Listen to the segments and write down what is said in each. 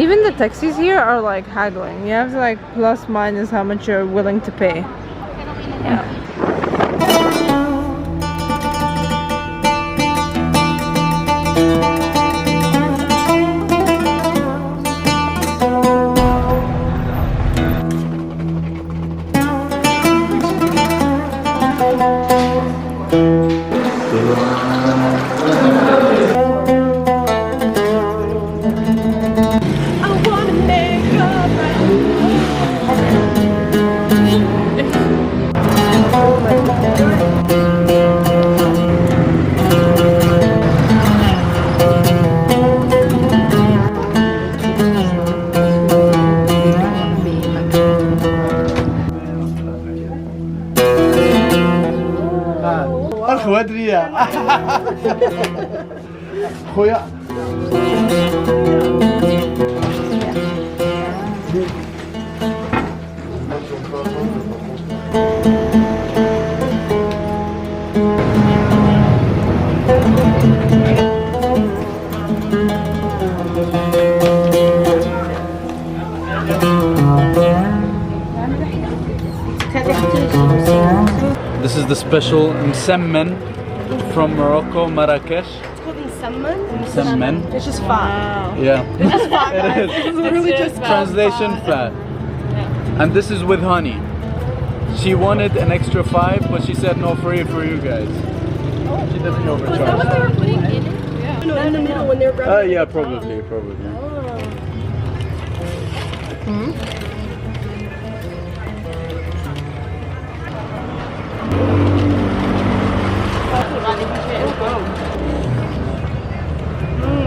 Even the taxis here are like haggling. You have to like plus minus how much you're willing to pay. Yeah. الخوادرية خويا This is the special msemmen from Morocco, Marrakech. It's called msemmen. Msemmen. It's just fat. Yeah. It's just fat. It is. It's literally just Translation fat. Yeah. And this is with honey. She wanted an extra 5, but she said no, free for you guys. She didn't overcharge. Was that what they were putting in it? Yeah. No, in the middle when they were rubbing Yeah, probably.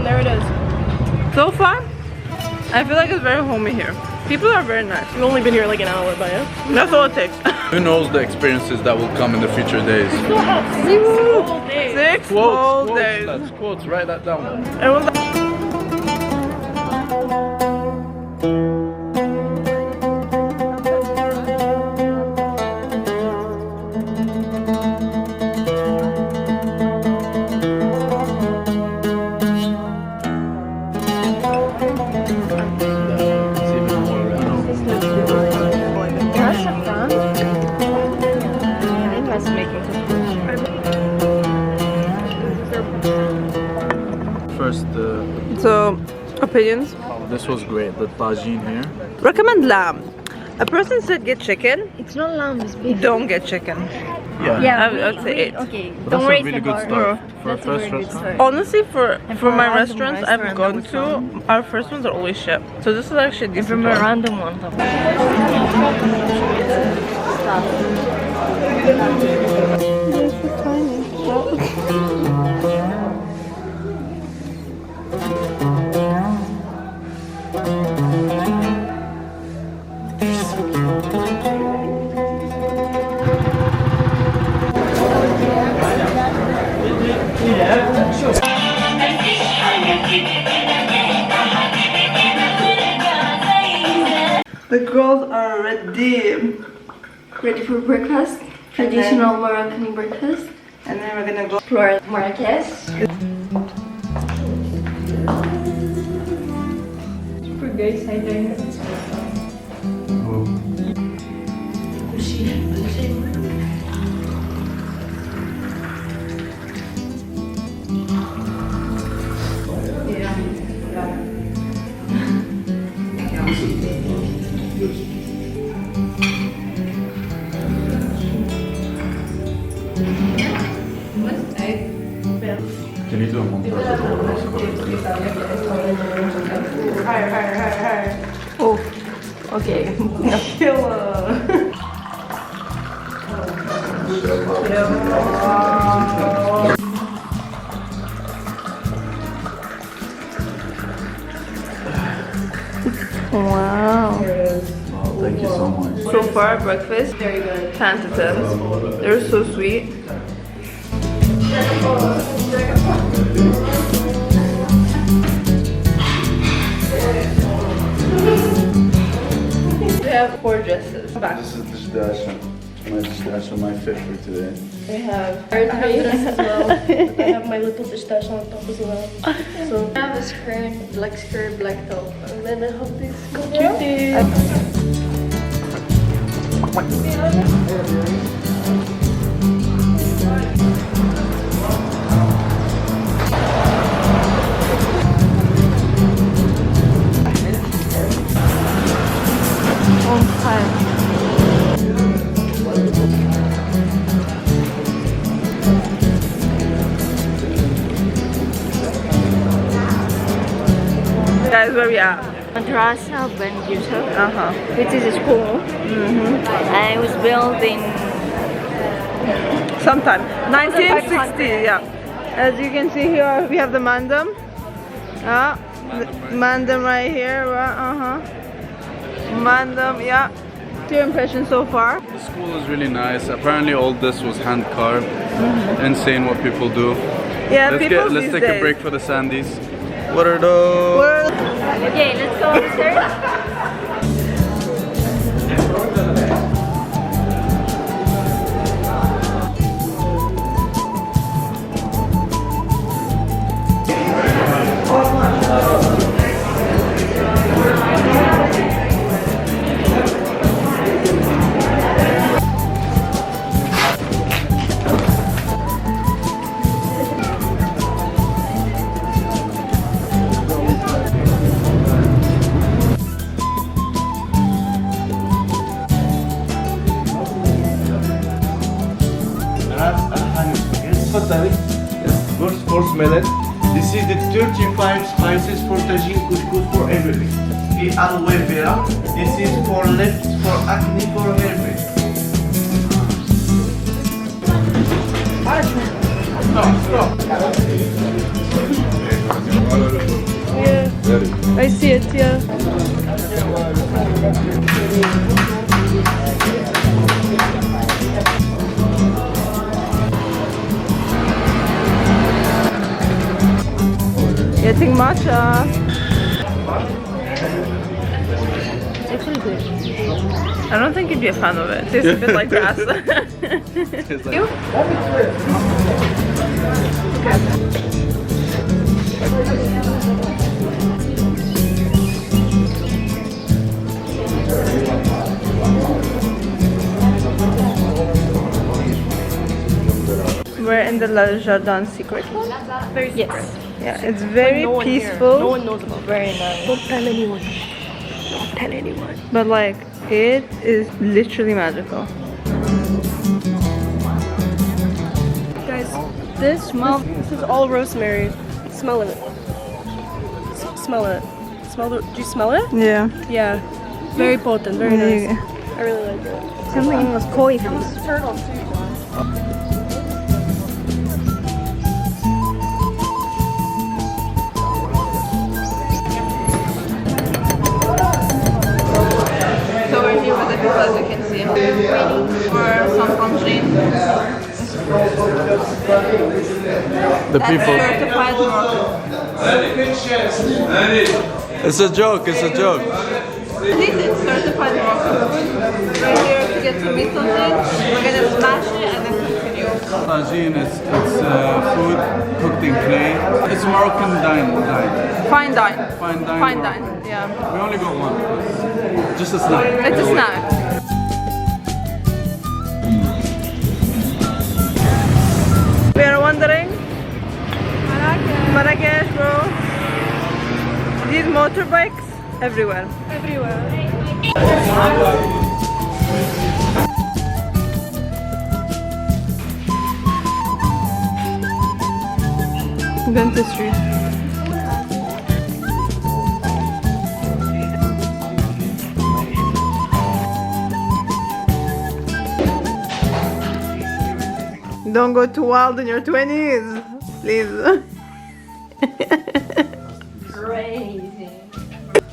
There it is. So far, I feel like it's very homey here. People are very nice. We've only been here like an hour, but yeah. That's all it takes. Who knows the experiences that will come in the future days? Still have 6 whole days. 6 whole Quotes, days. that's quotes, write that down. It was like First, so, opinions? this was great, the tagine here. Recommend lamb. A person said get chicken. It's not lamb, it's beef. Don't get chicken. Yeah. I would say 8. Okay, But don't that's a raise really the good bar. start for That's a first very good restaurant. start. Honestly, for for my a random restaurants I've restaurant, gone that to, was our first ones are always shit. So this is actually a And decent from a one. random one. The girls are ready. Ready for breakfast? Traditional Moroccan breakfast. And then we're gonna go For Marrakech. Super good, exciting. Can you do a montage? higher. Oh, okay. Killer. Wow. Oh, thank you so much. So far, breakfast, very good. 10 to 10. They're so sweet. They have 4 dresses. Back. This is the My stash on my fifth for today. We have our dress as well. I have my little pistache on top as well. So I have a skirt, black top. And then I have this cutie. On time. Guys, where we at? Madrasa Ben Yusuf, Which is a school. And it was built in sometime 1960. Yeah. As you can see here, we have the mandam. Mandam right here. Mandam. Yeah. What's your impression so far? The school is really nice. Apparently all this was hand carved. Insane what people do. Yeah, Let's take a break for the sandies. What are those? okay, let's go upstairs. Course melon. This is the 35 spices for tagine, couscous, for everything. The aloe vera. This is for lips, for acne, for everything. Stop. Yeah, I see it. Yeah. Getting matcha. It's actually good. I don't think you'd be a fan of it. It tastes a bit like grass. You? We're in the La Jardin secret. Yes. Yeah, it's very peaceful. No one knows about it. Very nice. Don't tell anyone. Don't tell anyone. But like, it is literally magical. Guys, this is all rosemary. Smell it. Smell it. Smell it. Do you smell it? Yeah. Yeah. Very potent. Very nice. I really like it. Something was koi from Turtle too. So we're here with the people, as you can see. Waiting for some function. The people. Certified Morocco. It's a joke. It's a joke. This is certified Morocco food. We're here to get to meet something. We're gonna smash it and then continue. Tagine, it's food cooked in clay. It's Moroccan dine. Fine dine. Fine dine. Fine Morocco. dine. Yeah. We only got one. Just a snack. It's a snack. We are wandering. Marrakech, bro. These motorbikes everywhere. Dentistry. Don't go too wild in your 20s, please. crazy.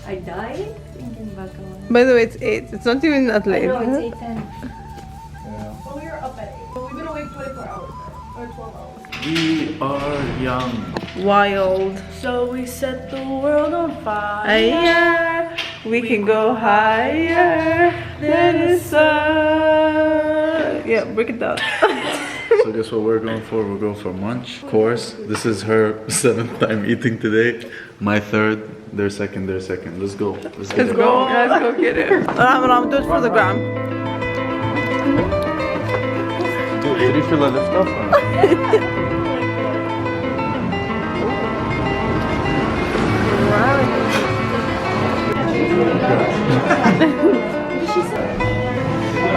I died thinking back on. By the way, it's 8. It's not even that late. No, it's 8:10. Well, we were up at 8. But we've been awake 24 hours now. Or 12 hours. We are young. Wild. So we set the world on fire. Higher, we can go higher than the sun. Yeah, break it down. So guess what we're going for? We're going for munch. Of course, this is her 7th time eating today. My 3rd, their 2nd, their 2nd. Let's go. Let's get Let's it. go. Let's go get it. Ram, do it for the gram. Dude, did you feel a lift off?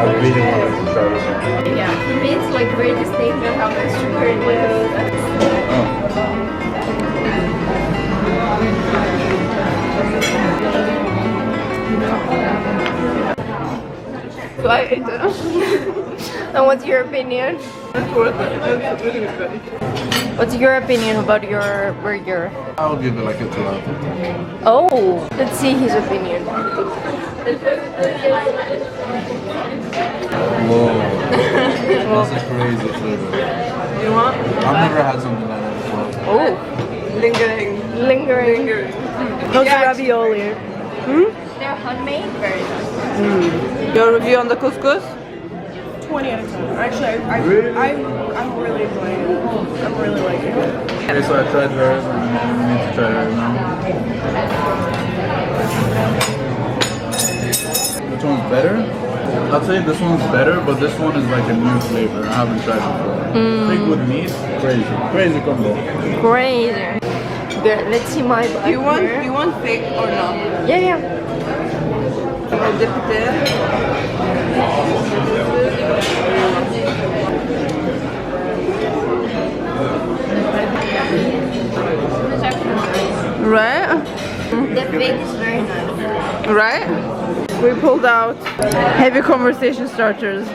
I really wanted to try this one. Yeah, for me it's like very distinctive how much sugar it So I ate it. And what's your opinion? It's worth it. It's really good. What's your opinion about your burger? I'll give it like a 2 out of 10. Oh, let's see his opinion. Whoa. That's a crazy flavor. You want? I've never had something like that before. Oh, Lingering. those Yeah, ravioli. They're handmade, very nice. Your review on the couscous? 20 out of 10. Actually, I'm really enjoying it. I'm really liking it. Okay, so I tried hers and I need to try hers now. Which one's better? I'd say this one's better, but this one is like a new flavor. I haven't tried before. Pig with meat, crazy. Crazy combo. Great. Good. Let's see my Do you want thick or not? Yeah. I'll dip it in. Right? The fig is very nice. Right? We pulled out heavy conversation starters.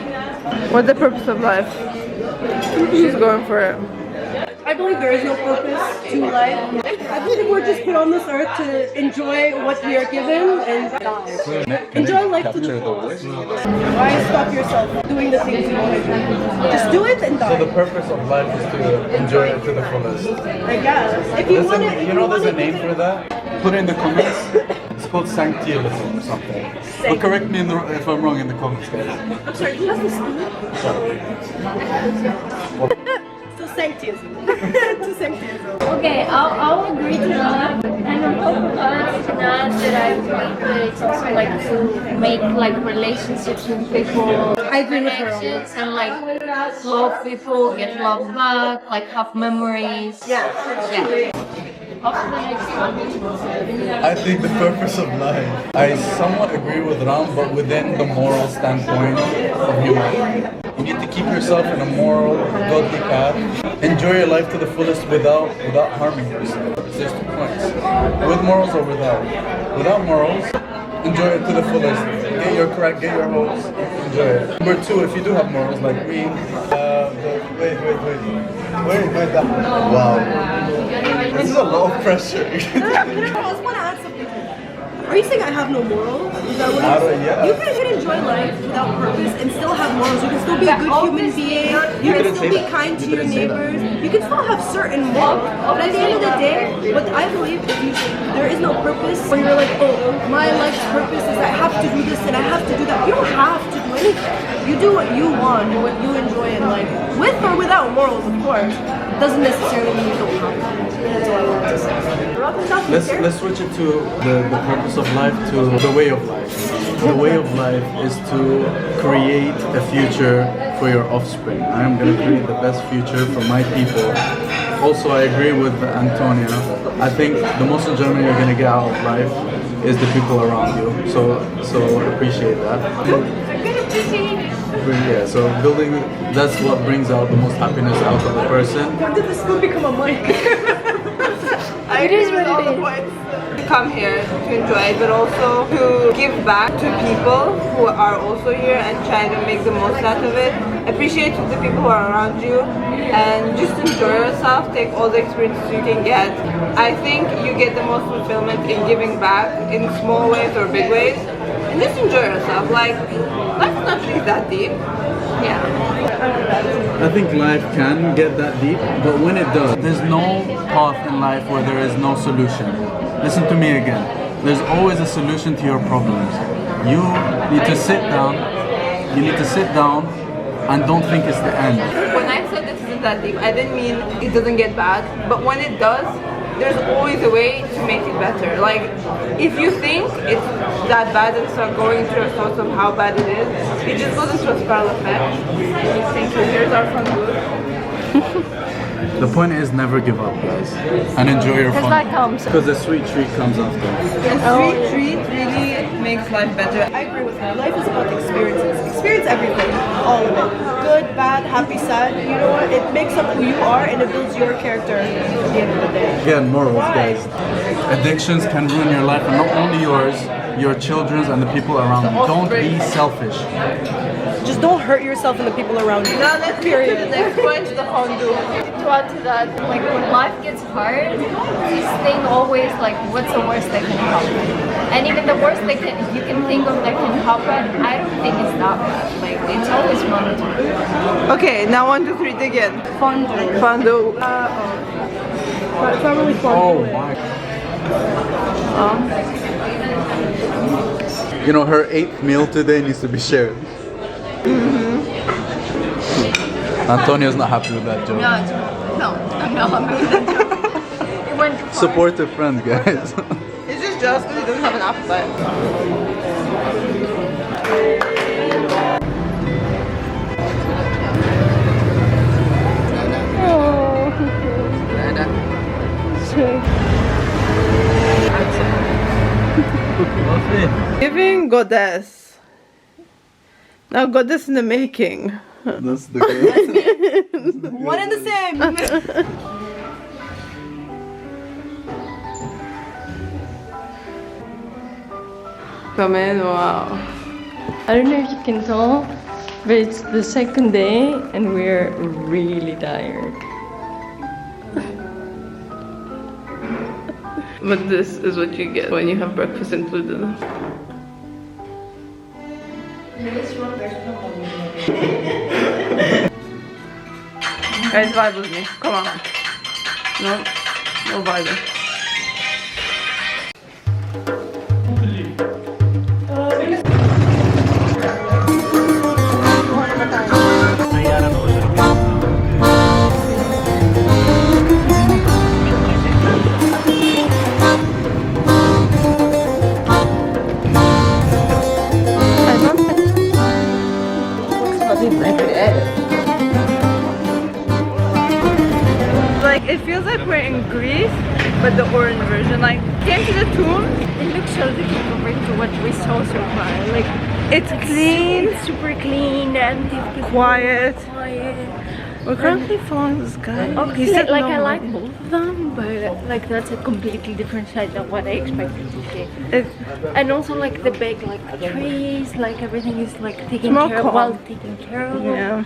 What's the purpose of life? She's going for it. I believe there is no purpose to life. I believe we're just put on this earth to enjoy what we are given and die. Enjoy life to the fullest. Why stop yourself doing the things you want to do? Just do it and So die. the purpose of life is to enjoy it to the fullest. I guess. If you want to, You know there's a name for that? Put it in the comments. It's called sanctialism or something. But correct me if I'm wrong in the comments, guys. I'm sorry, who has the spoon? So sanctism. To sanctism. Okay, I'll agree to that. And on top of that, it's not that I believe that it's also like to make like relationships with people. I agree with her on Connections and like love people, get love back, like have memories. Yeah. Off to the next one. I think the purpose of life. I somewhat agree with Ram, but within the moral standpoint of humanity. You need to keep yourself in a moral, godly path. Enjoy your life to the fullest without harming yourself. There's 2 points. With morals or without. Without morals, enjoy it to the fullest. Get your crack, get your hoes, enjoy it. Number 2, if you do have morals like me, wait. Wow. This is a lot of pressure. I just want to add something. Are you saying I have no morals? Is that what I you're don't- saying? yeah. You can enjoy life without purpose and still have morals. You can still be a good human being. You can still be kind to your neighbors. You can still have certain morals. But at the end of the day, what I believe is there is no purpose. When you're like, oh, my life's purpose is I have to do this and I have to do that. You don't have to do anything. You do what you want and what you enjoy in life. With or without morals, of course. It doesn't necessarily mean you don't have them. That's all I wanted to say. Let's switch it to the purpose of life to the way of life. The way of life is to create a future for your offspring. I am going to create the best future for my people. Also, I agree with Antonia. I think the most enjoyment you're going to get out of life is the people around you. So appreciate that. Yeah, so building, that's what brings out the most happiness out of a person. When did this spoon become a mic? It is what it is. Come here to enjoy it, but also to give back to people who are also here and try to make the most out of it. Appreciate the people who are around you and just enjoy yourself. Take all the experiences you can get. I think you get the most fulfillment in giving back in small ways or big ways. And just enjoy yourself. Like, life's not really that deep. Yeah. I think life can get that deep, but when it does, there's no path in life where there is no solution. Listen to me again. There's always a solution to your problems. You need to sit down. You need to sit down and don't think it's the end. When I said this isn't that deep, I didn't mean it doesn't get bad, but when it does, there's always a way to make it better. Like, if you think it's that bad and start going into your thoughts of how bad it is, it just goes into a spiral effect. Thank you. Here's our fun booth. The point is never give up, guys, and enjoy your fun. that comes. Because the sweet treat comes after. And sweet treat really makes life better. I agree with her. Life is about experiences. Experience everything, all of it. Good, bad, happy, sad. You know what? It makes up who you are and it builds your character at the end of the day. Again, morals, guys. Addictions can ruin your life, and not only yours, your children's and the people around you. Don't be selfish. Just don't hurt yourself and the people around you. Now let's get to the next point, the fondue. To add to that, like when life gets hard, just think always like, what's the worst that can happen? And even the worst that you can think of that can happen, I don't think it's that bad. Like it's always fun to do. Okay, now 1, 2, 3, dig in. Fondue. Fondue. It's not really fondue. Oh my. You know, her 8th meal today needs to be shared. Antonio's not happy with that joke. No, I'm not happy with that joke. It went too far. Supportive friends, guys. It's just jealous because he doesn't have an appetite. Giving goddess. Now goddess in the making. That's the good. One and the same. Come in, wow. I don't know if you can tell, but it's the second day and we're really tired. But this is what you get when you have breakfast included. Guys, vibe with me. Come on. No vibing. Like, it feels like we're in Greece, but the orange version. Like, came to the tomb. It looks so different compared to what we saw so far. Like, It's clean, it's super clean and quiet. quiet. We're currently following this guy. Okay, He said like no I more. like both of them, but like that's a completely different side than what I expected to see. It- And also like the big like trees, like everything is like taken more care of, calm. well taken care of. Yeah.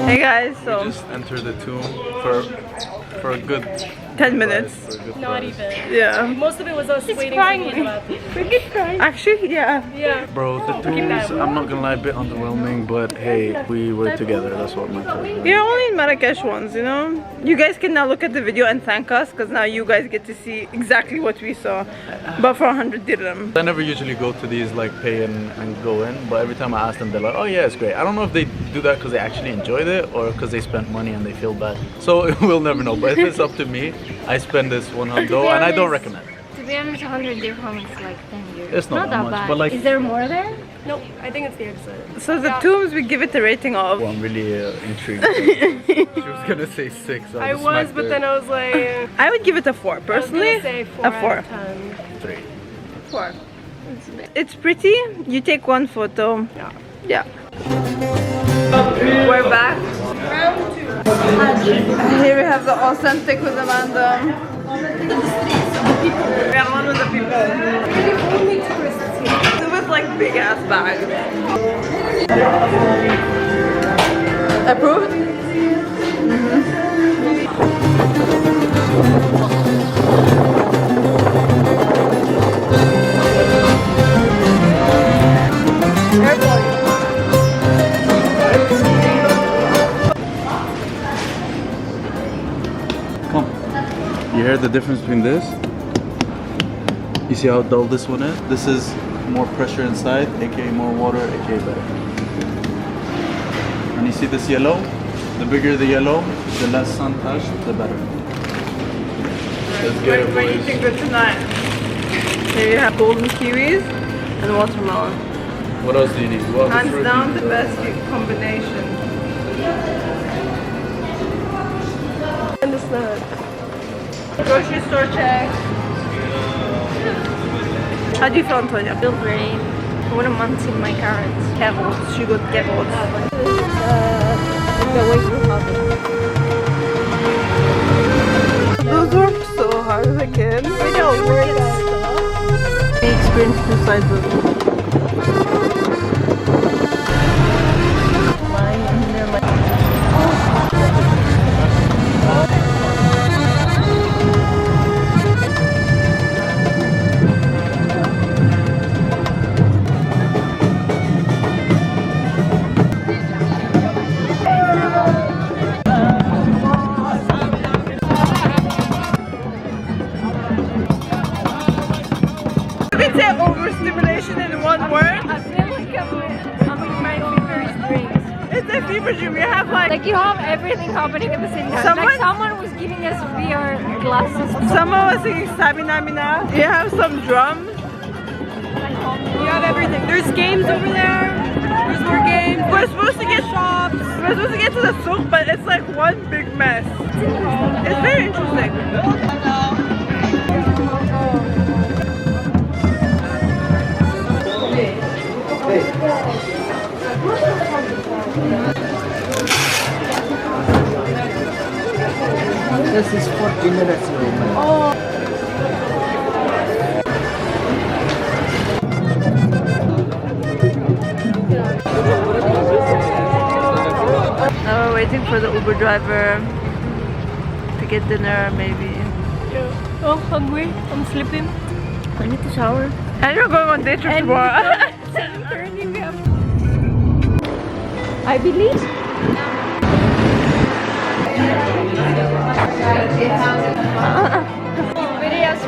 Hey guys, so Just enter the tomb for a good 10 minutes. Not even. Yeah. Most of it was us waiting crying. for me to we get crying. Actually, yeah. Yeah. Bro, the tombs, I'm not gonna lie, a bit underwhelming, but hey, we were together, that's what matters. You're only in Marrakech once, you know? You guys can now look at the video and thank us, because now you guys get to see exactly what we saw. But for 100 dirham. I never usually go to these like pay and go in, but every time I ask them, they're like, oh yeah, it's great. I don't know if they do that because they actually enjoyed it or because they spent money and they feel bad. So we'll never know, but if it's up to me, I spend this 100 and I don't recommend it. To be honest, 100 dirham is like 10 euros. It's not that much, bad. but like, Is there more there? Nope, I think it's the exit. So the tombs, we give it a rating of. well, I'm really intrigued. She was gonna say 6. I was, but then I was like, I would give it a 4, I was personally. gonna say 4 A out 4. of 10. 3. 4. It's pretty. You take one photo. Yeah. We're back. Round 2. Here we have the authentic with Amanda. We have one with the people. Only tourists here. With like big ass bags. Approved? You hear the difference between this? You see how dull this one is? This is more pressure inside, aka more water, aka better. And you see this yellow? The bigger the yellow, the less sun touched, the better. Let's get it, We're boys. eating good tonight. Here you have golden kiwis and watermelon. What else do you need? Well, Hands down the best combination. And the snack. Grocery store check. How do you feel, Antonia? I feel great. I want a month in my carrots. Carrots. She got carrots. The way you have it. Those work so hard as I can. I know, we're We experienced two sides of it. Overstimulation in one word. I feel like I'm in my fever dreams. It's a fever dream. You have like You have everything happening at the same time. Someone- Someone was giving us VR glasses. someone was singing Sabina Mina. You have some drums. You have everything. There's games over there. There's more games. We're supposed to get shops. We're supposed to get to the souq, but it's like one big mess. It's very interesting. This is 40 minutes long. Now we're waiting for the Uber driver to get dinner, maybe. Oh, hungry. I'm sleeping. I need to shower. And you're going on day trip tomorrow. 7:30 we have. I believe. Videos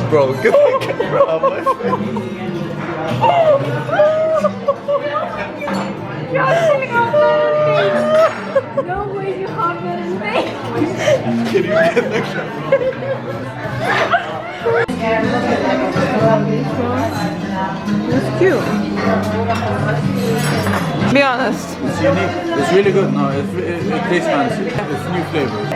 Bro, get the camera out of my face. No way you have that in me. Can you get the It's cute. Be honest. It's unique. It's really good. No, it tastes fancy. It's new flavors.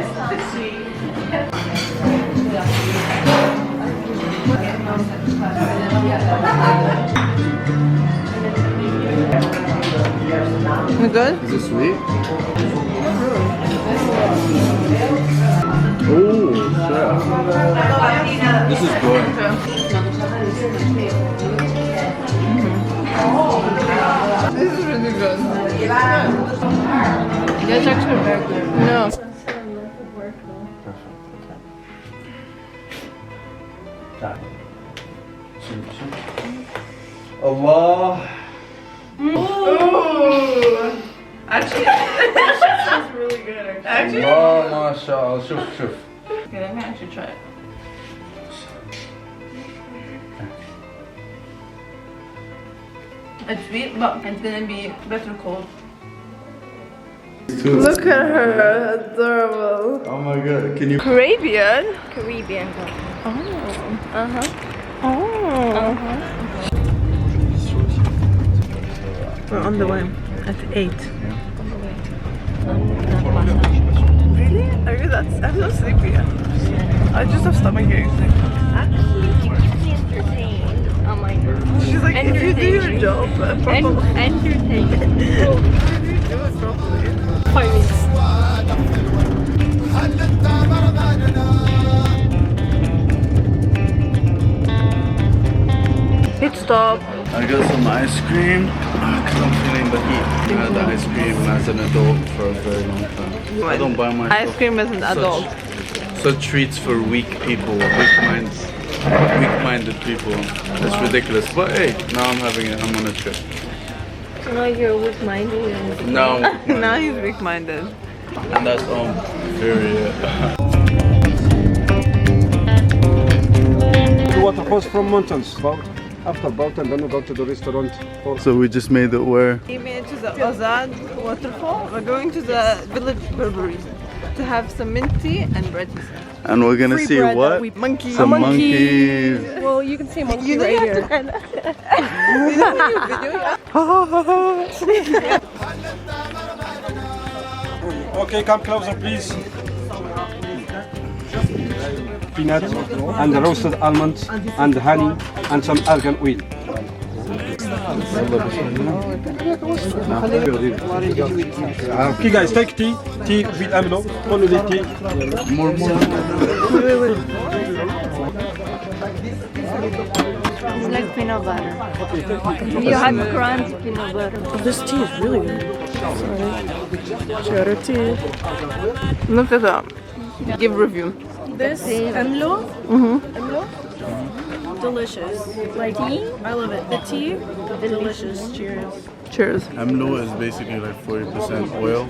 You good? Is it sweet? Oh, shit. This is good. This is really good. That's actually very good. No. Allah. Ooh. Actually, this is really good. Actually. Allah, mashallah. Shuf, shuf. Okay, let me actually try it. It's sweet, but it's gonna be better cold. Look at her, adorable. Oh my god, can you? Caribbean? Caribbean. Oh. We're on the way at 8. Really? I'm so sleepy. I just have stomach aches. Actually, it keeps me entertained. Oh my god. She's like, if you do your job properly. Entertained. If you do it properly. Pit stop. I got some ice cream because I'm feeling the heat. I had the ice cream as an adult for a very long time. I don't buy my Ice cream as an adult. Such treats for weak people, weak-minded people. It's ridiculous. But hey, now I'm having it. I'm on a trip. No, you're weak-minded. Now, Now he's weak-minded. and that's period. The waterfalls from mountains. After boat and then we go to the restaurant. So we just made it where? We made it to the Ouzoud Waterfall. We're going to the village Burberry to have some mint tea and bread. And we're gonna see what? Monkeys. Some monkeys. Well, you can see a monkey You right have here. to kind of. You know when you're videoing? Okay, come closer, please. Peanuts and roasted almonds and honey and some argan oil. Okay, guys, take tea. Tea with amlo. Only tea. More. It's like peanut butter. You have crunchy peanut butter. This tea is really good. Cheddar tea. Look at that. Give review. This amlo. Amlo. Delicious. Like tea? I love it. The tea, delicious. Cheers. Cheers. Amlo is basically like 40% oil,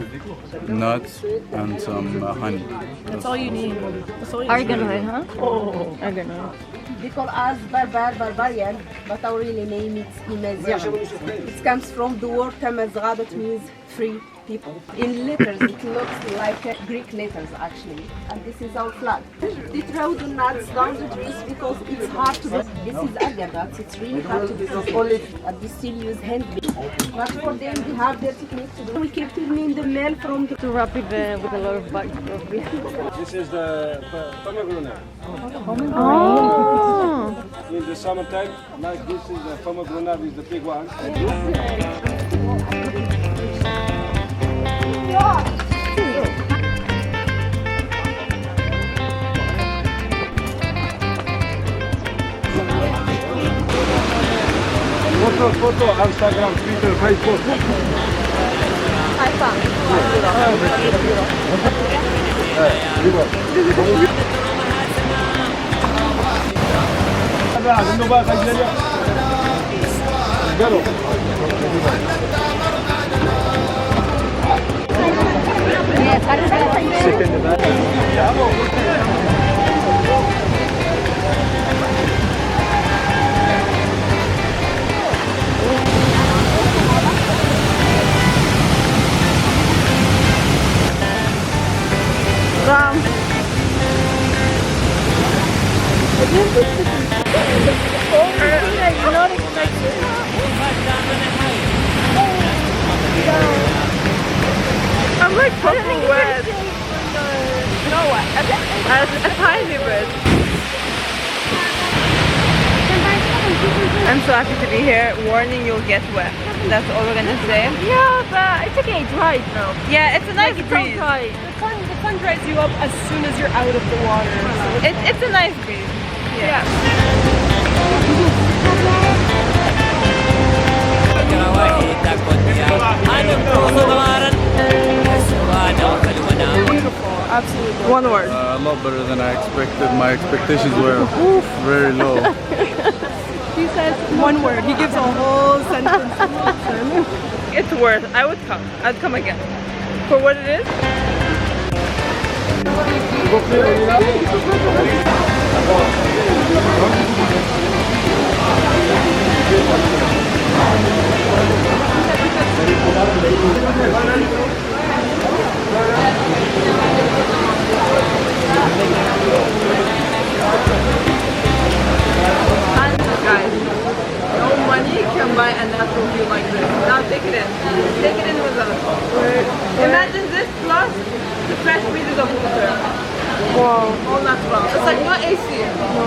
nuts, and some honey. That's all you need. That's all you Argan oil, huh? Oh, argan oil. They call us barbarian, but our really name is Imazigh. It comes from the word Tamazgha, that means free people. In letters, it looks like Greek letters actually, and this is our flag. They throw the nuts down the trees because it's hard to do. This is argan nuts, it's really hard to do. And they still use hand pick. But for them, they have their technique to do. We keep them in the mail from the... To wrap it with a lot of bugs, probably. This is the pomegranate. Oh. In the summertime, like this is the pomegranate with the big one. Photo, Instagram, Twitter, Facebook. I'm like proper wet. No, a tiny bit. I'm so happy to be here. Warning, you'll get wet. That's all we're gonna say. Yeah, but it's okay, dry now. Yeah, it's a nice breeze. Dry. The sun dries you up as soon as you're out of the water. So It's a nice breeze. Yeah. beautiful, absolutely. One word. A lot better than I expected. My expectations were very low. He says one word. He gives a whole sentence. It's worth. I would come. I'd come again. For what it is. Guys, no money can buy a natural view like this. Now take it in. Take it in with us. Imagine this plus the fresh breezes of water. Wow. All natural. It's like no AC. No.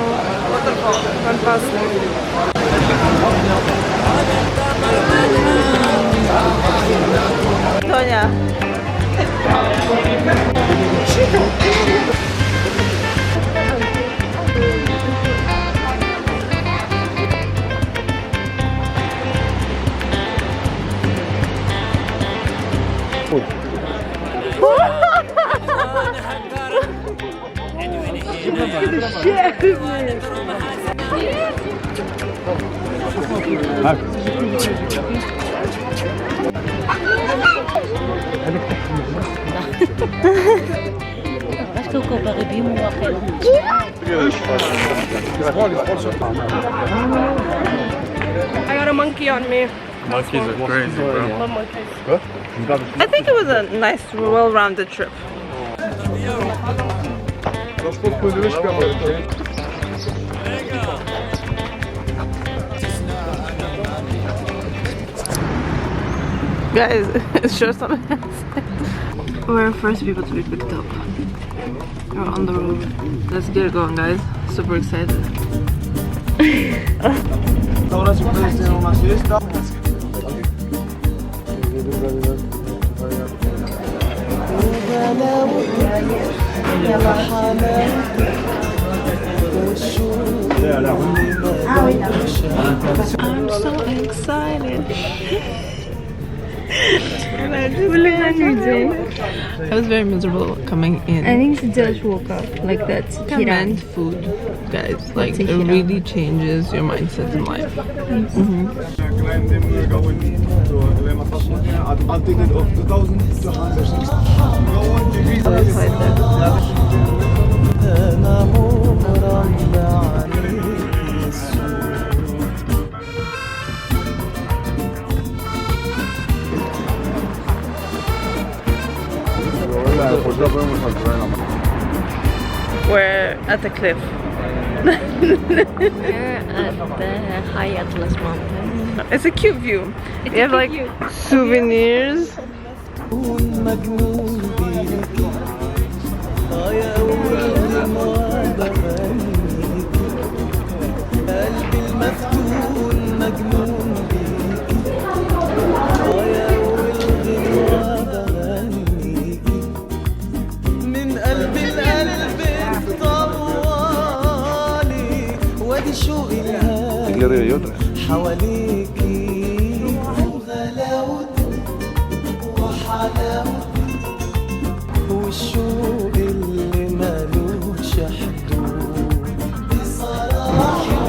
Waterfall. Fantastic. Tonya. I got a monkey on me. Monkeys are crazy, bro. Love monkeys. I think it was a nice, well-rounded trip. Guys, show some hands. We're first people to be picked up. We're on the road. Let's get it going, guys. Super excited. Ahora si puedes tener una siesta. I'm so excited. I was very miserable coming in. I think she just woke up like that. Recommend food, guys. Like it really changes your mindset in life. Altitude of 2,260. We're at the cliff. We're at the High Atlas Mountain. It's a cute view. We have like souvenirs. حواليكي وغلاوة وحلاوة والشوق اللي مالوش حدود بصراحة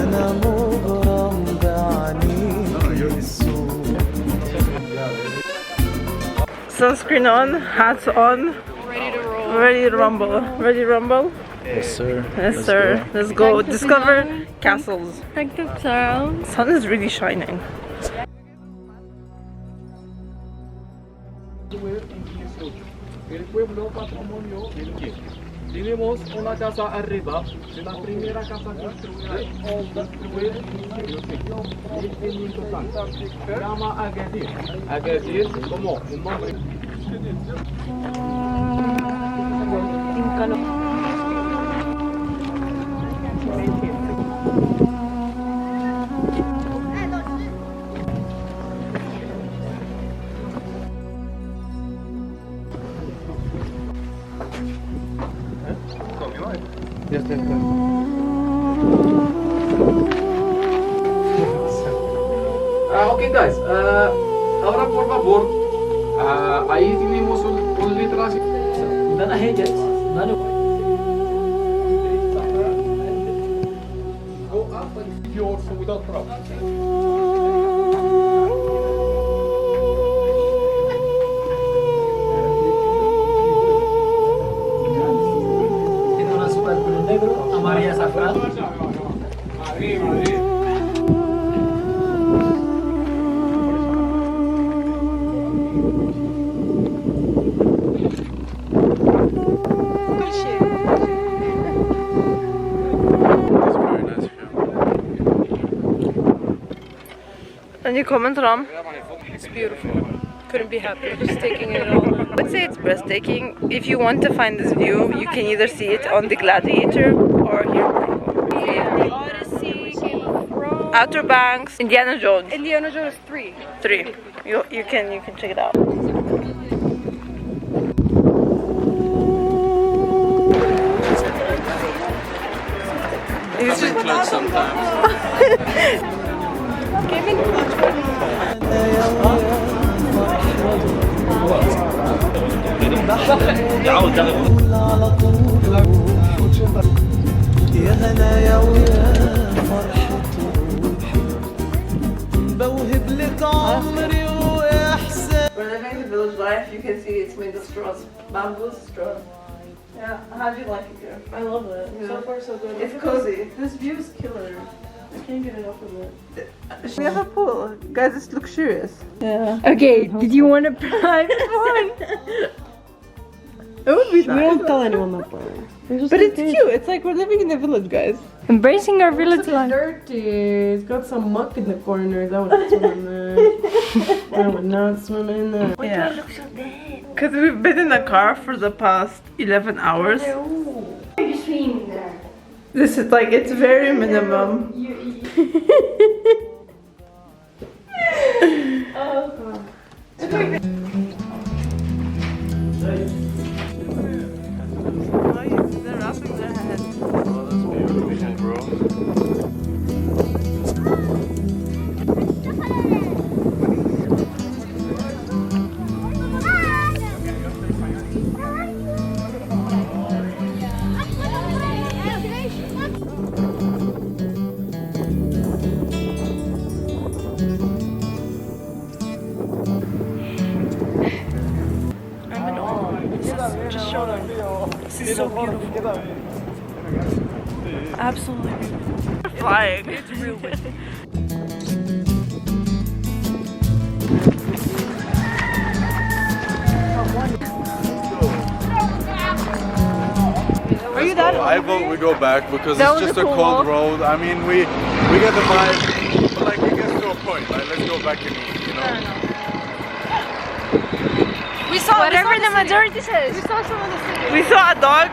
أنا مغرم بعينيك السود. Sunscreen on, hats on. Ready to roll. Ready to rumble. Ready to rumble? Yes, sir. Yes, sir. Let's go discover castles. Like the sound. Sun is really shining. El pueblo patrimonio del que tenemos una casa arriba, la primera casa construida en 1500 se llama Agadir. Agadir como un nombre. Okay guys, ahora por favor, ahí tenemos un literario. Go up and secure so without problem. Any comment, Ram? It's beautiful. Couldn't be happier. Just taking it all. I'd say it's breathtaking. If you want to find this view, you can either see it on the Gladiator or here in Morocco. The Odyssey, Game of Thrones. Outer Banks, Indiana Jones. Indiana Jones 3. 3. You can check it out. It's just close sometimes. يا هنايا ويا فرحة روحي بوهب لك عمري وإحسان. We're living the village life. You can see it's made of straws, bamboo straw. Yeah, how do you like it here? I love it. Yeah. So far so good. It's cozy. This view is killer. I can't get enough of it. We have a pool. Guys, it's luxurious. Yeah. Okay, did you want a private one? It would be We nice. don't tell anyone that part. But it's cute. It's like we're living in the village, guys. Embracing our village life. Dirty. It's got some muck in the corners. I would swim in there. I would not swim in there. Why do I look so dead? Because we've been in the car for the past 11 hours. Are you swimming there? This is like, it's very minimum. They're wrapping their heads. Oh, that's beautiful, bro. I'm in awe. Just show them. This is so beautiful. Absolutely beautiful. Flying. It's real windy. Are you that I vote we go back because That it's was just a a cool cold walk. road. I mean, we get the vibe, but like it gets to a point. Like let's go back and eat, you know. We saw Whatever the majority says. We saw some of the city. We saw a dog.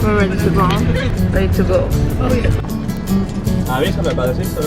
We're ready to go. Ready to go. Avísame para decir eso.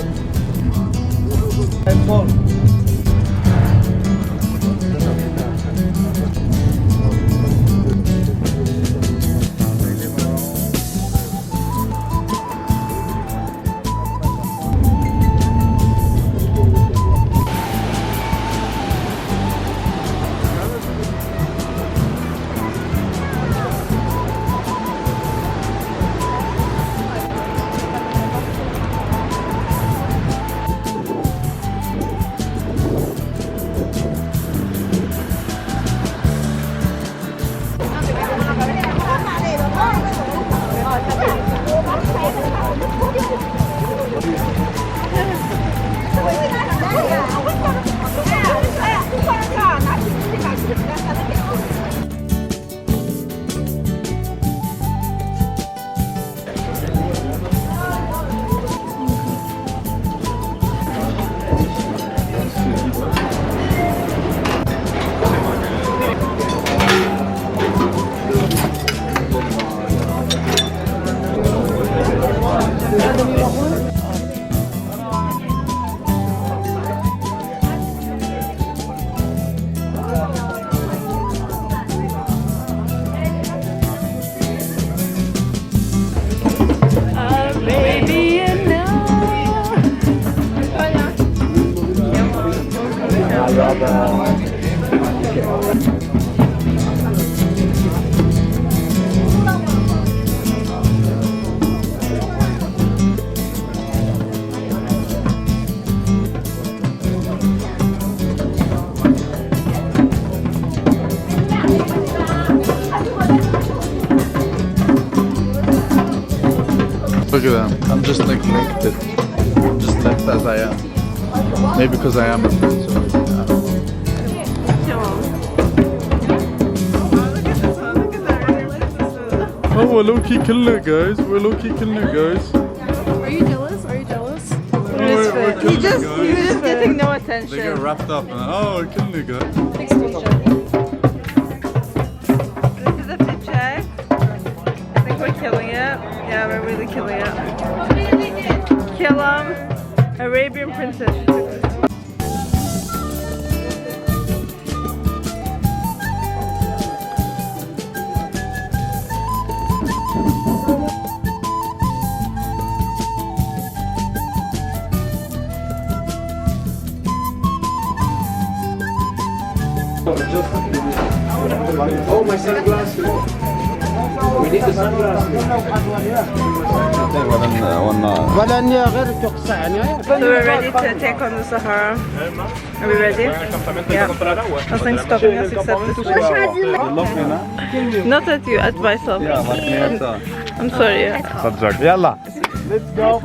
Look at them. I'm just like naked. Just like as I am. Maybe because I am a prince. So, I don't know. Oh, we're low-key killing it, guys. We're low-key killing it, guys. Are you jealous? Are you jealous? He's just getting no attention. They get wrapped up and oh, we're killing it, guys. This is a fit check. I think we're killing it. Yeah, we're really killing it. Kill 'em. Arabian princess. Oh, my sunglasses. We need the sunglasses. So we're ready to take on the Sahara. Are we ready? Yeah. Nothing's stopping us except the switch. Not at you, at myself. I'm sorry. Let's go. We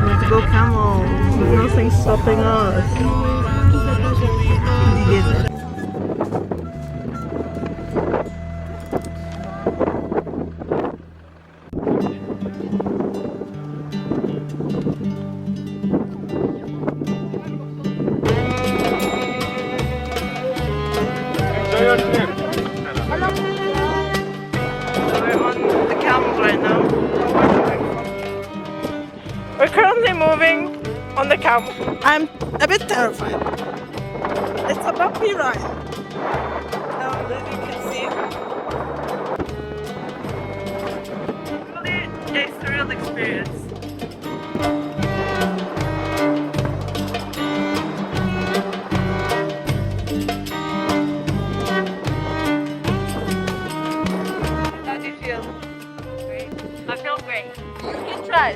need to go camel. Nothing's stopping us. We're on the camels right now. We're currently moving on the camel. I'm a bit terrified. It's a bumpy ride. Now that you can see. Really a surreal experience. How do you feel? Great. I feel great. Good try.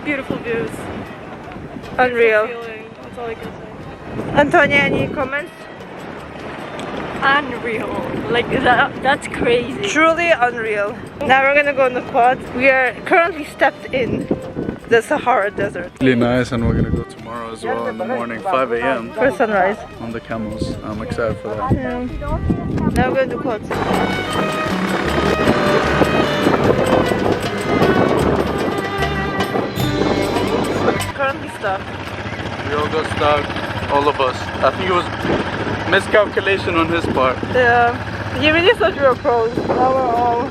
Beautiful views. Unreal. That's all I can say. Antonia, any comments? Unreal. Like that's crazy. Truly unreal. Now we're gonna go on the quad. We are currently stepped in the Sahara Desert Really nice, and we're gonna go tomorrow as well in the morning, 5 a.m. for sunrise. on the camels. I'm excited for that. Yeah. Now we're going to quads. Currently stuck. We all got stuck, all of us. I think it was miscalculation on his part. Yeah. He really thought we were pros. Now we're all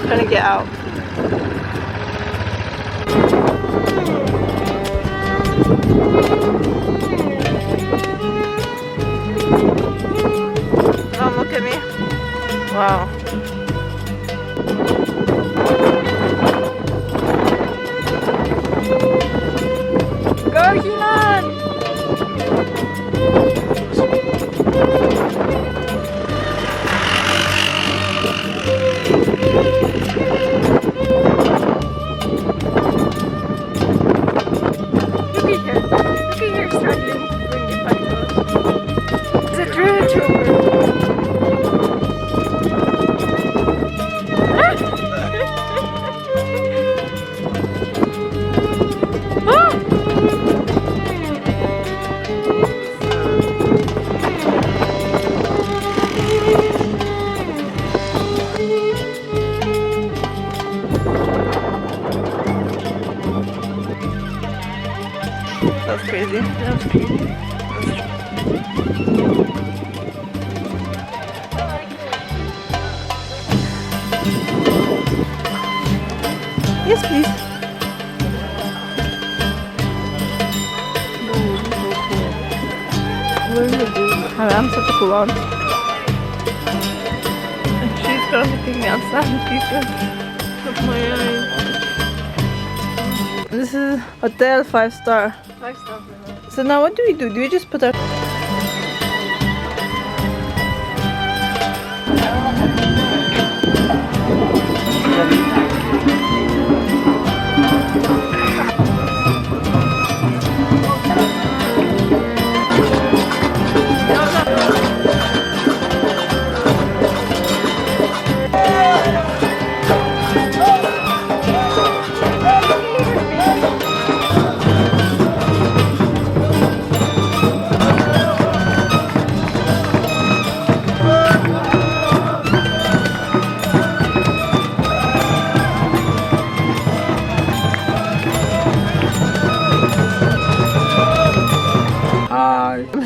trying to get out. Oh, look at me. Wow. Go, Hunan! That's crazy. That's crazy. Yes, please. I'm such a cool aunt. picture looking outside pieces of my eyes. This is hotel 5-star. 5-star. So now what do we do? Do we just put our...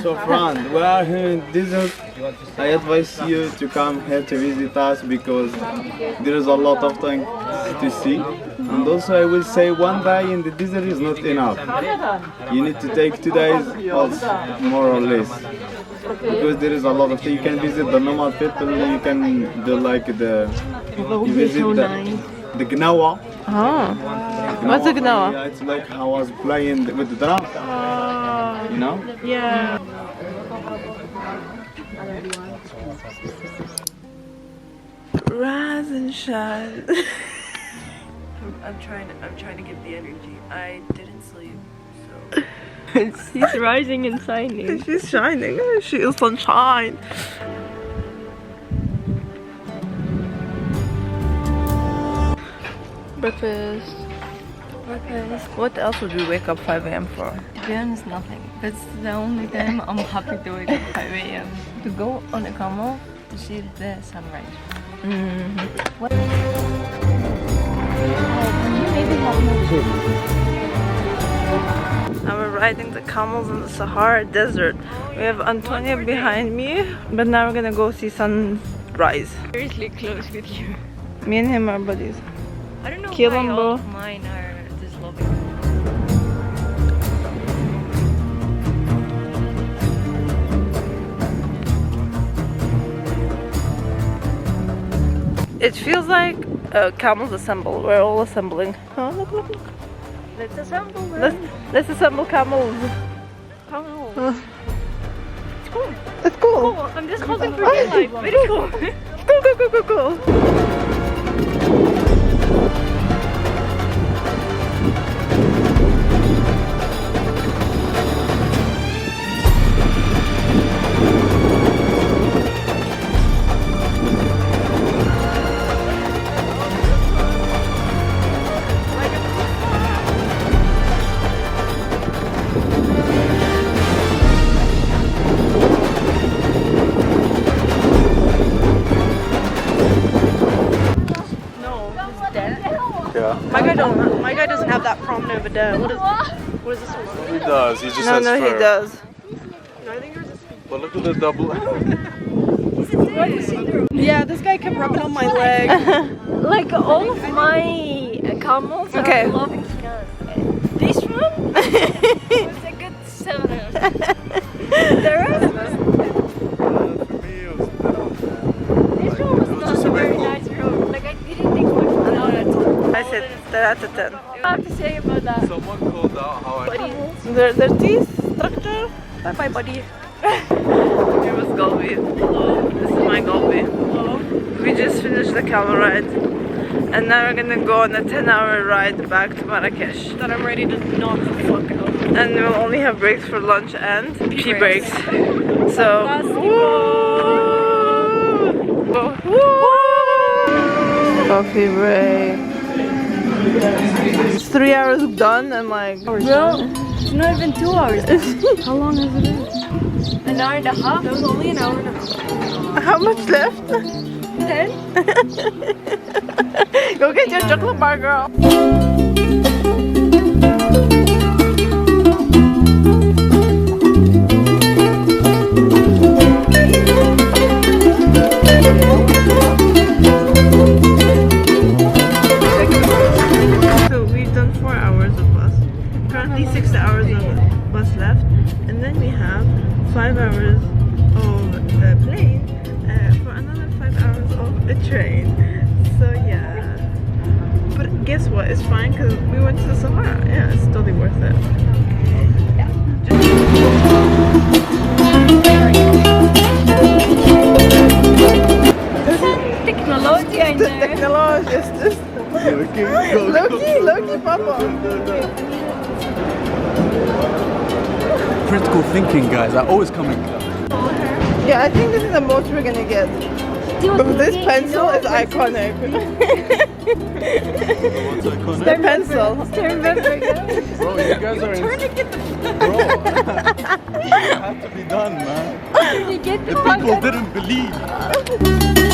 So friend, we are here in desert. I advise you to come here to visit us because there is a lot of things to see. And also I will say one day in the desert is not enough. You need to take 2 days also, more or less. Because there is a lot of things. You can visit the normal people, you can do like the... You visit the Gnawa. Oh. What's a Gnawa? Yeah, it's like how I was playing with the drum. You know? Yeah. Rise and shine. I'm trying to get the energy. I didn't sleep, so She's rising and shining. She's shining. She is sunshine. Breakfast. What else would we wake up 5 a.m. for? To be honest, nothing. That's the only time I'm happy to wake up 5 a.m. To go on a camel to see the sunrise. What? Oh, can you maybe have more? Now we're riding the camels in the Sahara desert. We have Antonia behind me, but now we're gonna go see sunrise. Seriously close with you. Me and him are buddies. I don't know Kill why him, all bro. of mine are this loving. It feels like camels assemble. We're all assembling. Oh, look, look, look. Let's assemble them. Let's assemble camels. Camels. It's cool. It's cool. Oh, I'm just holding for dear life. Very cool. Cool, cool, cool, cool, cool. my guy doesn't have that prominent of a dad. What is this one? He does. He just No, has no, fur. he does. No, I think yours is. But look at the double. Yeah, this guy kept rubbing on my leg. Like all of my camels Okay. are loving us. This one was a good 7. The rest of us. This one was not a very nice road. Like I didn't think much about it. I said 10 out of 10. I have to say about that. Someone called out how I. Their teeth structure. Bye bye, buddy. Here was Galbi. This is my Galbi. We just finished the camel ride. And now we're gonna go on a 10-hour ride back to Marrakech. That I'm ready to knock the fuck out. And we'll only have breaks for lunch and pee breaks. So, coffee break. It's 3 hours done and like... Bro, it's not even 2 hours. How long has it been? An hour and a half? That was only an hour and a half. How much left? 10? Go get your chocolate bar, girl. So we've done 4 hours of bus. Currently 6 hours of bus left, and then we have 5 hours of plane for another 5 hours of a train. guess what? It's fine because we went to the Sahara. Yeah, it's totally worth it. Technology in there. Technology is just Loki, Papa. Critical thinking, guys. I always come in. Yeah, I think this is the most we're gonna get. But this pencil is iconic. The pencil. Bro, you guys are Bro, it have to be done, man. You get The people didn't believe.